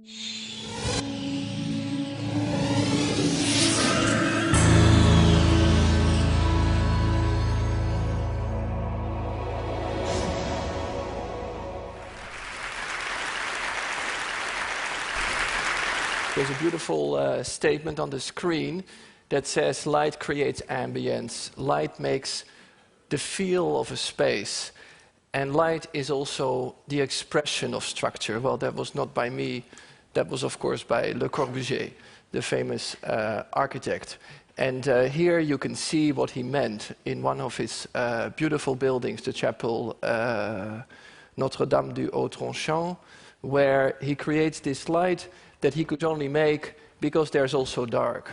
There's a beautiful statement on the screen that says light creates ambience, light makes the feel of a space, and light is also the expression of structure. Well, that was not by me, that was of course by Le Corbusier, the famous architect. And here you can see what he meant in one of his beautiful buildings, the chapel Notre-Dame du Haut-Tranchant, where he creates this light that he could only make because there's also dark.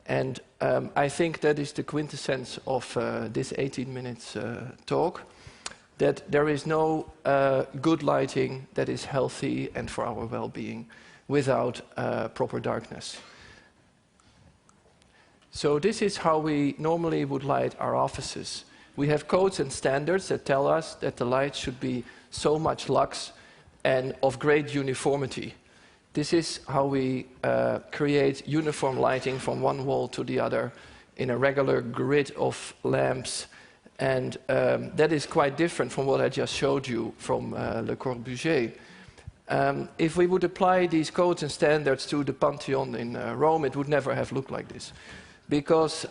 And I think that is the quintessence of this 18 minutes talk, that there is no good lighting that is healthy and for our well-being without proper darkness. So this is how we normally would light our offices. We have codes and standards that tell us that the light should be so much lux and of great uniformity. This is how we create uniform lighting from one wall to the other in a regular grid of lamps. And that is quite different from what I just showed you from Le Corbusier. If we would apply these codes and standards to the Pantheon in Rome, it would never have looked like this. Because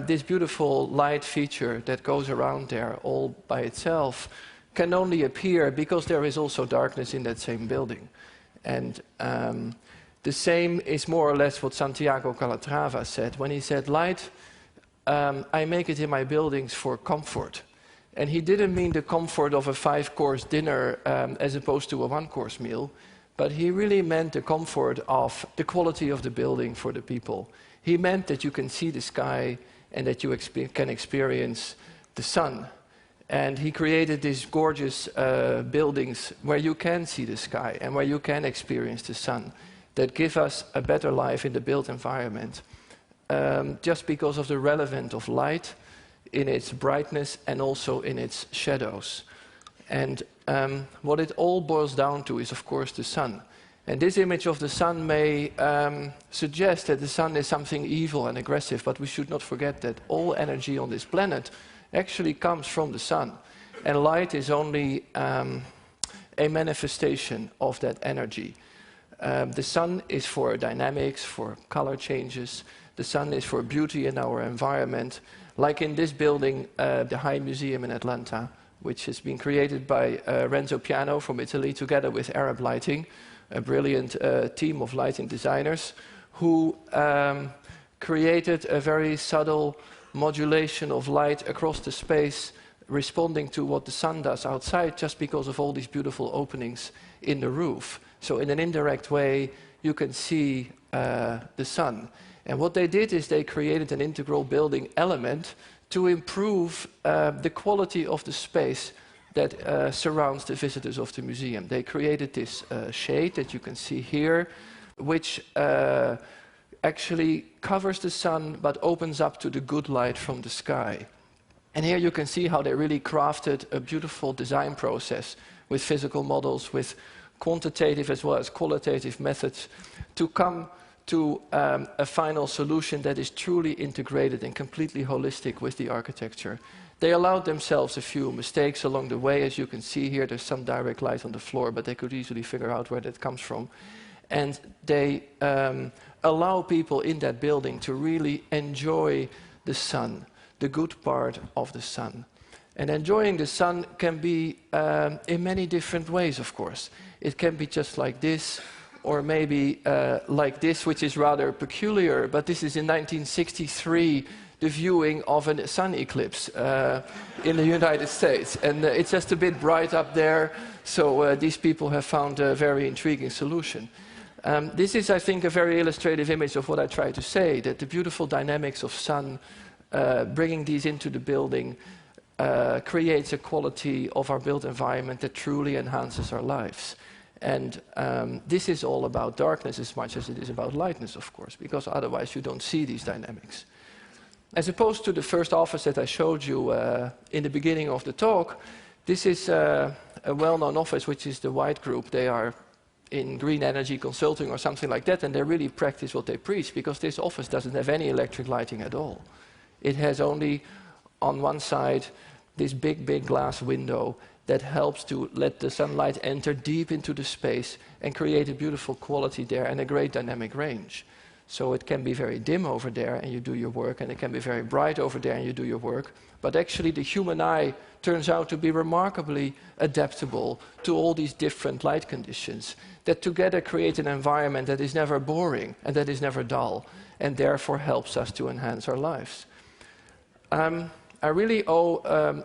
this beautiful light feature that goes around there all by itself can only appear because there is also darkness in that same building. And the same is more or less what Santiago Calatrava said when he said, light, I make it in my buildings for comfort. And he didn't mean the comfort of a 5-course dinner as opposed to a 1-course meal, but he really meant the comfort of the quality of the building for the people. He meant that you can see the sky and that you can experience the sun. And he created these gorgeous buildings where you can see the sky and where you can experience the sun that give us a better life in the built environment just because of the relevance of light in its brightness and also in its shadows. And what it all boils down to is, of course, the sun. And this image of the sun may suggest that the sun is something evil and aggressive, but we should not forget that all energy on this planet actually comes from the sun. And light is only a manifestation of that energy. The sun is for dynamics, for color changes. The sun is for beauty in our environment. Like in this building, the High Museum in Atlanta, which has been created by Renzo Piano from Italy together with Arab Lighting, a brilliant team of lighting designers who created a very subtle modulation of light across the space, responding to what the sun does outside just because of all these beautiful openings in the roof. So in an indirect way, you can see the sun. And what they did is they created an integral building element to improve the quality of the space that surrounds the visitors of the museum. They created this shade that you can see here, which actually covers the sun but opens up to the good light from the sky. And here you can see how they really crafted a beautiful design process with physical models, with quantitative as well as qualitative methods to come to a final solution that is truly integrated and completely holistic with the architecture. They allowed themselves a few mistakes along the way. As you can see here, there's some direct light on the floor, but they could easily figure out where that comes from. And they allow people in that building to really enjoy the sun, the good part of the sun. And enjoying the sun can be in many different ways, of course. It can be just like this, or maybe like this, which is rather peculiar, but this is in 1963, the viewing of a sun eclipse in the United States. And it's just a bit bright up there, so these people have found a very intriguing solution. This is, I think, a very illustrative image of what I try to say, that the beautiful dynamics of sun, bringing these into the building, creates a quality of our built environment that truly enhances our lives. And this is all about darkness as much as it is about lightness, of course, because otherwise you don't see these dynamics. As opposed to the first office that I showed you in the beginning of the talk, this is a well-known office, which is the White Group. They are in green energy consulting or something like that, and they really practice what they preach, because this office doesn't have any electric lighting at all. It has only, on one side, this big glass window that helps to let the sunlight enter deep into the space and create a beautiful quality there and a great dynamic range. So it can be very dim over there and you do your work, and it can be very bright over there and you do your work. But actually the human eye turns out to be remarkably adaptable to all these different light conditions that together create an environment that is never boring and that is never dull, and therefore helps us to enhance our lives. I really owe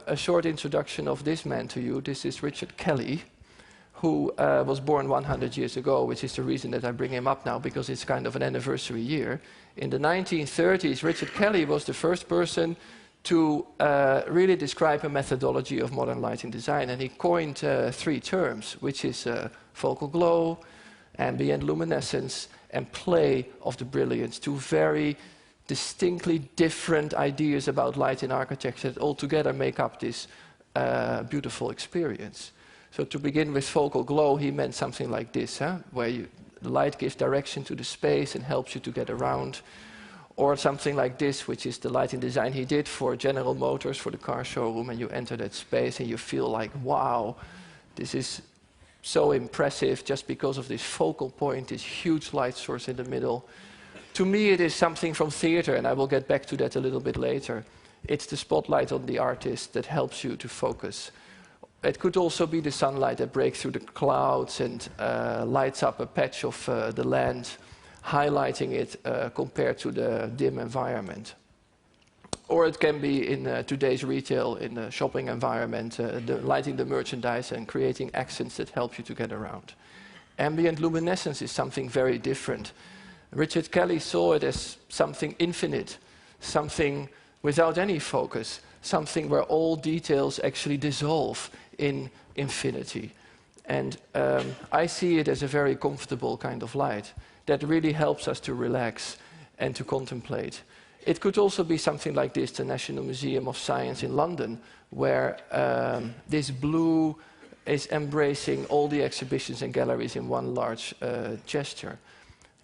a short introduction of this man to you. This is Richard Kelly, who was born 100 years ago, which is the reason that I bring him up now, because it's kind of an anniversary year. In the 1930s, Richard Kelly was the first person to really describe a methodology of modern lighting design, and he coined 3 terms, which is focal glow, ambient luminescence, and play of the brilliance, 2 very distinctly different ideas about light in architecture that all together make up this beautiful experience. So to begin with focal glow, he meant something like this, where the light gives direction to the space and helps you to get around. Or something like this, which is the lighting design he did for General Motors, for the car showroom, and you enter that space and you feel like, wow, this is so impressive just because of this focal point, this huge light source in the middle. To me, it is something from theater, and I will get back to that a little bit later. It's the spotlight on the artist that helps you to focus. It could also be the sunlight that breaks through the clouds and lights up a patch of the land, highlighting it compared to the dim environment. Or it can be in today's retail, in the shopping environment, lighting the merchandise and creating accents that help you to get around. Ambient luminescence is something very different. Richard Kelly saw it as something infinite, something without any focus, something where all details actually dissolve in infinity. And I see it as a very comfortable kind of light that really helps us to relax and to contemplate. It could also be something like this, the National Museum of Science in London, where this blue is embracing all the exhibitions and galleries in one large gesture.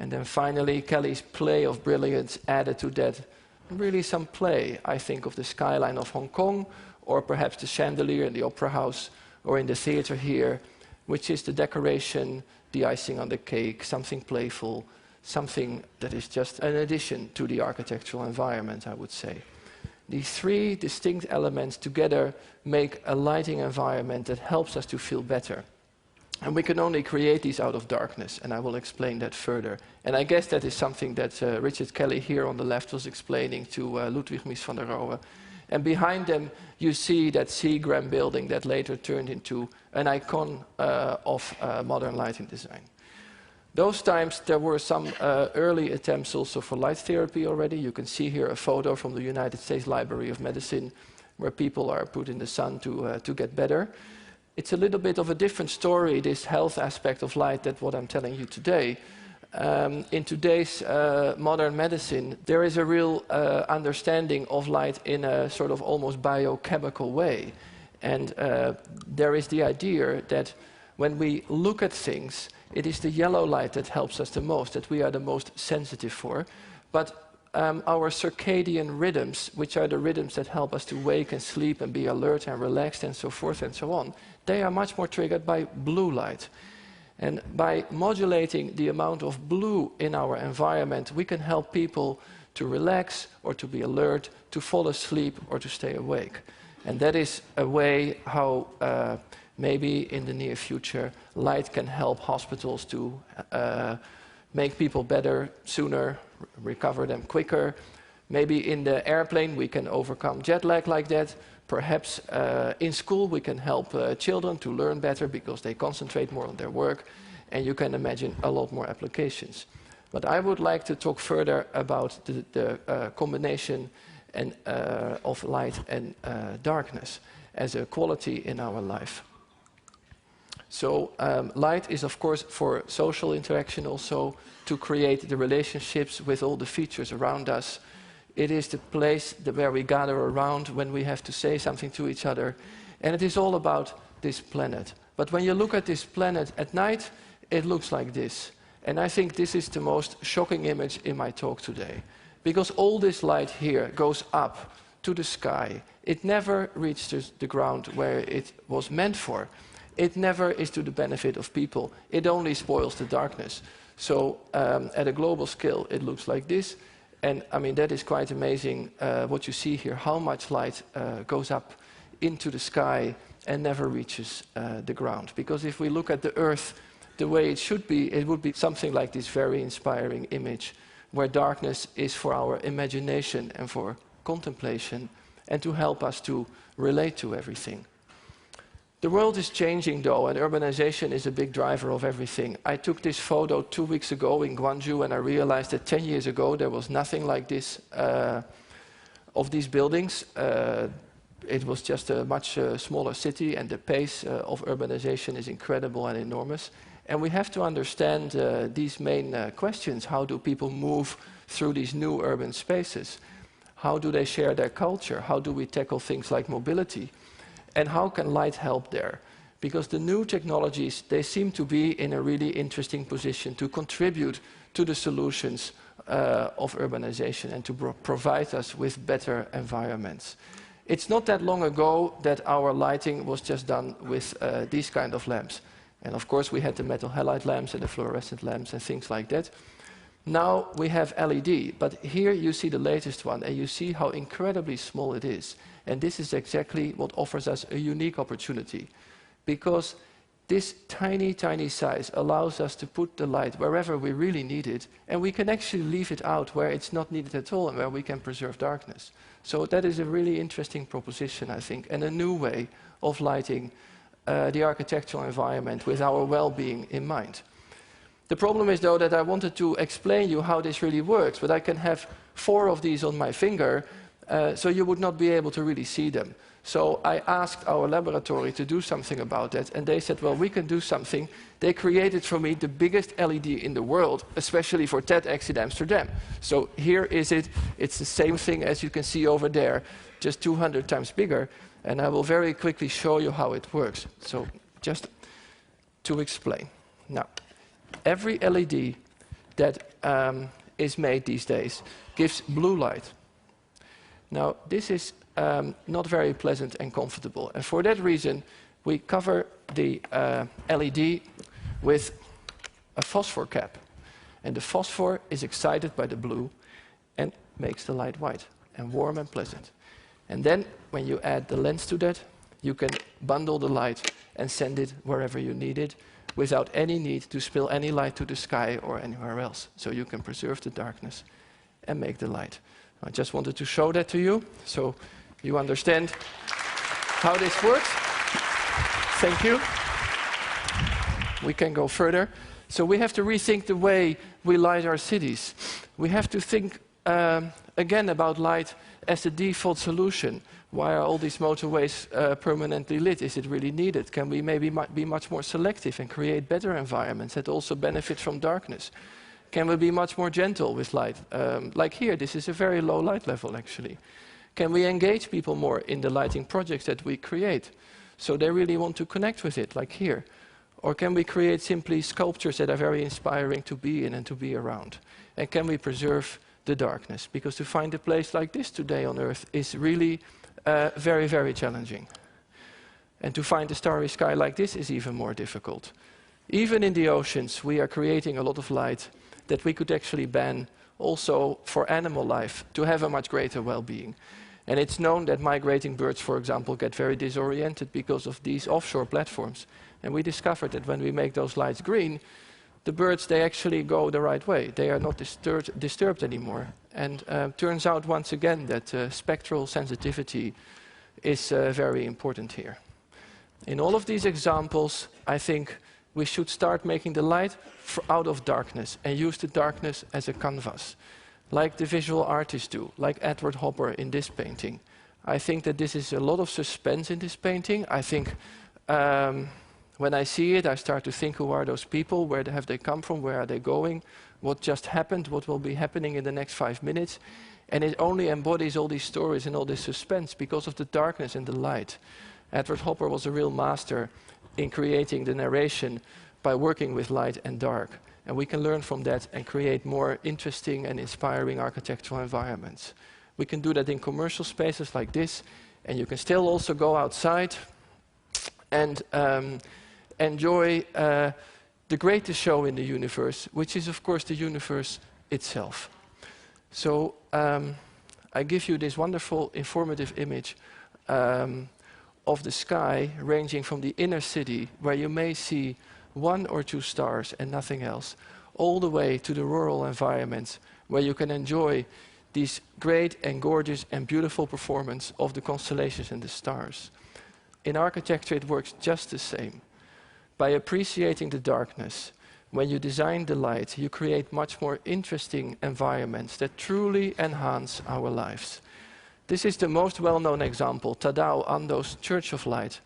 And then finally, Kelly's play of brilliance added to that really some play. I think of the skyline of Hong Kong, or perhaps the chandelier in the Opera House, or in the theater here, which is the decoration, the icing on the cake, something playful, something that is just an addition to the architectural environment, I would say. These 3 distinct elements together make a lighting environment that helps us to feel better. And we can only create these out of darkness, and I will explain that further. And I guess that is something that Richard Kelly here on the left was explaining to Ludwig Mies van der Rohe. And behind them, you see that Seagram building that later turned into an icon of modern lighting design. Those times, there were some early attempts also for light therapy already. You can see here a photo from the United States Library of Medicine, where people are put in the sun to get better. It's a little bit of a different story, this health aspect of light, than what I'm telling you today. In today's modern medicine, there is a real understanding of light in a sort of almost biochemical way. And there is the idea that when we look at things, it is the yellow light that helps us the most, that we are the most sensitive for. But our circadian rhythms, which are the rhythms that help us to wake and sleep and be alert and relaxed and so forth and so on, they are much more triggered by blue light. And by modulating the amount of blue in our environment, we can help people to relax or to be alert, to fall asleep or to stay awake. And that is a way how maybe in the near future light can help hospitals to make people better sooner, recover them quicker. Maybe in the airplane we can overcome jet lag like that. Perhaps in school we can help children to learn better because they concentrate more on their work. And you can imagine a lot more applications. But I would like to talk further about the combination of light and darkness as a quality in our life. So light is, of course, for social interaction also, to create the relationships with all the features around us. It is the place where we gather around when we have to say something to each other. And it is all about this planet. But when you look at this planet at night, it looks like this. And I think this is the most shocking image in my talk today. Because all this light here goes up to the sky. It never reaches the ground where it was meant for. It never is to the benefit of people. It only spoils the darkness. So at a global scale, it looks like this. And I mean, that is quite amazing what you see here, how much light goes up into the sky and never reaches the ground. Because if we look at the Earth the way it should be, it would be something like this very inspiring image, where darkness is for our imagination and for contemplation, and to help us to relate to everything. The world is changing though, and urbanization is a big driver of everything. I took this photo 2 weeks ago in Gwangju, and I realized that 10 years ago there was nothing like this of these buildings. It was just a much smaller city, and the pace of urbanization is incredible and enormous. And we have to understand these main questions. How do people move through these new urban spaces? How do they share their culture? How do we tackle things like mobility? And how can light help there? Because the new technologies, they seem to be in a really interesting position to contribute to the solutions of urbanization and to provide us with better environments. It's not that long ago that our lighting was just done with these kind of lamps. And of course we had the metal halide lamps and the fluorescent lamps and things like that. Now we have LED, but here you see the latest one, and you see how incredibly small it is. And this is exactly what offers us a unique opportunity, because this tiny, tiny size allows us to put the light wherever we really need it, and we can actually leave it out where it's not needed at all and where we can preserve darkness. So that is a really interesting proposition, I think, and a new way of lighting the architectural environment with our well-being in mind. The problem is, though, that I wanted to explain you how this really works, but I can have 4 of these on my finger, so you would not be able to really see them. So I asked our laboratory to do something about that, and they said, well, we can do something. They created for me the biggest LED in the world, especially for TEDx in Amsterdam. So here is it. It's the same thing as you can see over there, just 200 times bigger. And I will very quickly show you how it works. So just to explain. Now, every LED that is made these days gives blue light. Now, this is not very pleasant and comfortable. And for that reason, we cover the LED with a phosphor cap. And the phosphor is excited by the blue and makes the light white and warm and pleasant. And then, when you add the lens to that, you can bundle the light and send it wherever you need it, without any need to spill any light to the sky or anywhere else. So you can preserve the darkness and make the light. I just wanted to show that to you, so you understand how this works. Thank you. We can go further. So we have to rethink the way we light our cities. We have to think again about light as the default solution. Why are all these motorways permanently lit? Is it really needed? Can we maybe be much more selective and create better environments that also benefit from darkness? Can we be much more gentle with light? Like here, this is a very low light level actually. Can we engage people more in the lighting projects that we create, so they really want to connect with it, like here? Or can we create simply sculptures that are very inspiring to be in and to be around? And can we preserve the darkness? Because to find a place like this today on Earth is really very, very challenging. And to find a starry sky like this is even more difficult. Even in the oceans, we are creating a lot of light that we could actually ban also for animal life to have a much greater well-being. And it's known that migrating birds, for example, get very disoriented because of these offshore platforms. And we discovered that when we make those lights green, the birds, they actually go the right way. They are not disturbed anymore. And turns out once again that spectral sensitivity is very important here. In all of these examples, I think we should start making the light out of darkness and use the darkness as a canvas, like the visual artists do, like Edward Hopper in this painting. I think that this is a lot of suspense in this painting. I think when I see it, I start to think, who are those people? Where have they come from? Where are they going? What just happened? What will be happening in the next 5 minutes? And it only embodies all these stories and all this suspense because of the darkness and the light. Edward Hopper was a real master in creating the narration by working with light and dark. And we can learn from that and create more interesting and inspiring architectural environments. We can do that in commercial spaces like this, and you can still also go outside and enjoy the greatest show in the universe, which is, of course, the universe itself. So I give you this wonderful, informative image of the sky ranging from the inner city, where you may see 1 or 2 stars and nothing else, all the way to the rural environments, where you can enjoy these great and gorgeous and beautiful performance of the constellations and the stars. In architecture, it works just the same. By appreciating the darkness, when you design the light, you create much more interesting environments that truly enhance our lives. This is the most well-known example, Tadao Ando's Church of Light.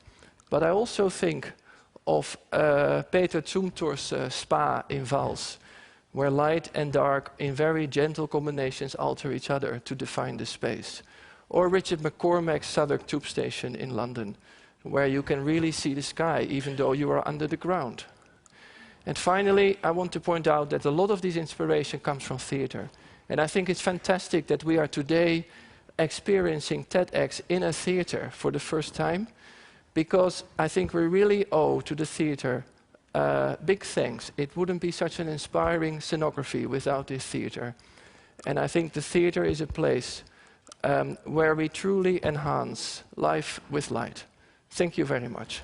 But I also think of Peter Zumthor's spa in Vals, where light and dark in very gentle combinations alter each other to define the space. Or Richard McCormack's Southwark Tube Station in London, where you can really see the sky even though you are under the ground. And finally, I want to point out that a lot of this inspiration comes from theater. And I think it's fantastic that we are today experiencing TEDx in a theater for the first time, because I think we really owe to the theater big thanks. It wouldn't be such an inspiring scenography without this theater. And I think the theater is a place where we truly enhance life with light. Thank you very much.